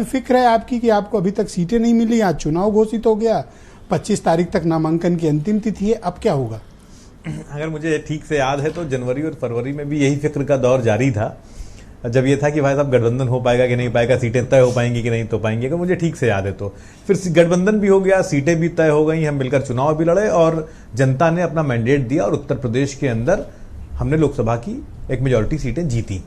फिक्र है आपकी कि आपको अभी तक सीटें नहीं मिली, आज चुनाव घोषित हो गया, 25 तारीख तक नामांकन की अंतिम तिथि है, अब क्या होगा? अगर मुझे ठीक से याद है तो जनवरी और फरवरी में भी यही फिक्र का दौर जारी था, जब ये था कि भाई साहब गठबंधन हो पाएगा कि नहीं पाएगा, सीटें तय हो पाएंगी कि नहीं तो पाएंगी। अगर मुझे ठीक से याद है तो फिर गठबंधन भी हो गया, सीटें भी तय हो गई, हम मिलकर चुनाव भी लड़े और जनता ने अपना मैंडेट दिया और उत्तर प्रदेश के अंदर हमने लोकसभा की एक मेजॉरिटी सीटें जीती।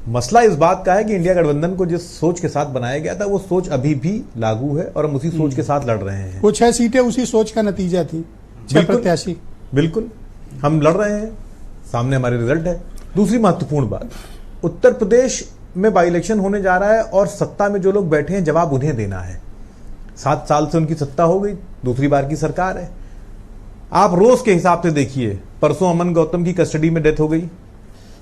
मसला इस बात का है कि इंडिया गठबंधन को जिस सोच के साथ बनाया गया था वो सोच अभी भी लागू है और हम उसी सोच के साथ लड़ रहे हैं। कुछ 6 सीटें उसी सोच का नतीजा थी, 6 प्रत्याशी। बिल्कुल हम लड़ रहे हैं, सामने हमारे रिजल्ट है। दूसरी महत्वपूर्ण बात, उत्तर प्रदेश में बाई इलेक्शन होने जा रहा है और सत्ता में जो लोग बैठे हैं जवाब उन्हें देना है। 7 साल से उनकी सत्ता हो गई, दूसरी बार की सरकार है। आप रोज के हिसाब से देखिए, परसों अमन गौतम की कस्टडी में डेथ हो गई,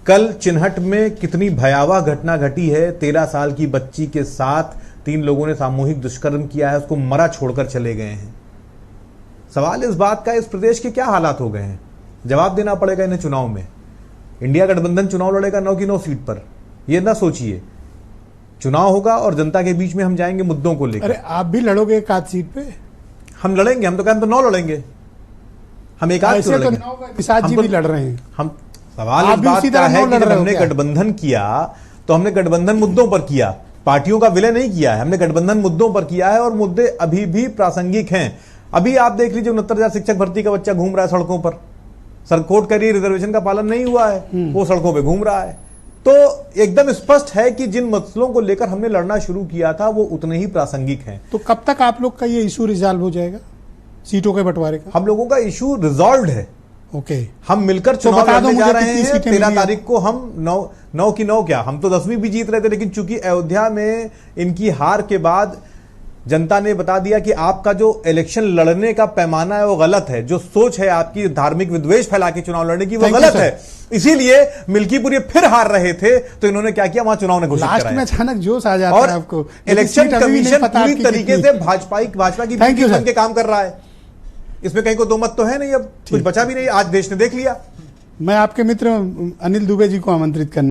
कल चिन्हट में कितनी भयावह घटना घटी है, 13 साल की बच्ची के साथ 3 लोगों ने सामूहिक दुष्कर्म किया है, उसको मरा छोड़कर चले गए हैं। सवाल इस बात का, इस प्रदेश के क्या हालात हो गए हैं, जवाब देना पड़ेगा इन्हें चुनाव में। इंडिया गठबंधन चुनाव लड़ेगा 9 की 9 सीट पर, यह ना सोचिए। चुनाव होगा और जनता के बीच में हम जाएंगे मुद्दों को लेकर। अरे आप भी लड़ोगे एक आध सीट पे? हम लड़ेंगे, हम तो कहते 9 लड़ेंगे, हम एक आध लड़ेंगे। निषाद जी भी लड़ रहे हैं। हम सवाल इस बात का है कि जब हमने गठबंधन किया तो हमने गठबंधन मुद्दों पर किया, पार्टियों का विलय नहीं किया है, हमने गठबंधन मुद्दों पर किया है और मुद्दे अभी भी प्रासंगिक हैं। अभी आप देख लीजिए 69,000 शिक्षक भर्ती का बच्चा घूम रहा है सड़कों पर, सरकोट करिए रिजर्वेशन का पालन नहीं हुआ है, वो सड़कों पे घूम रहा है। तो एकदम स्पष्ट है कि जिन मसलों को लेकर हमने लड़ना शुरू किया था वो उतने ही प्रासंगिक हैं। तो कब तक आप लोग का ये इशू रिजॉल्व हो जाएगा, सीटों के बंटवारे का? हम लोगों का इशू रिजॉल्व है। ओके, हम मिलकर चुनाव लड़ने जा रहे हैं। 13 तारीख को हम 9 की 9 क्या, हम तो 10वीं भी जीत रहे थे, लेकिन चूंकि अयोध्या में इनकी हार के बाद जनता ने बता दिया कि आपका जो इलेक्शन लड़ने का पैमाना है वो गलत है, जो सोच है आपकी धार्मिक विद्वेष फैला के चुनाव लड़ने की वो गलत है। इसीलिए मिल्कीपुर फिर हार रहे थे तो इन्होंने क्या किया, वहां चुनाव ने घोषित कराया। लास्ट में अचानक जोश आ जाता है आपको। इलेक्शन कमीशन पूरी तरीके से भाजपा की बन के काम कर रहा है, इसमें कहीं को दो मत तो है नहीं, अब कुछ बचा भी नहीं, आज देश ने देख लिया। मैं आपके मित्र अनिल दुबे जी को आमंत्रित करना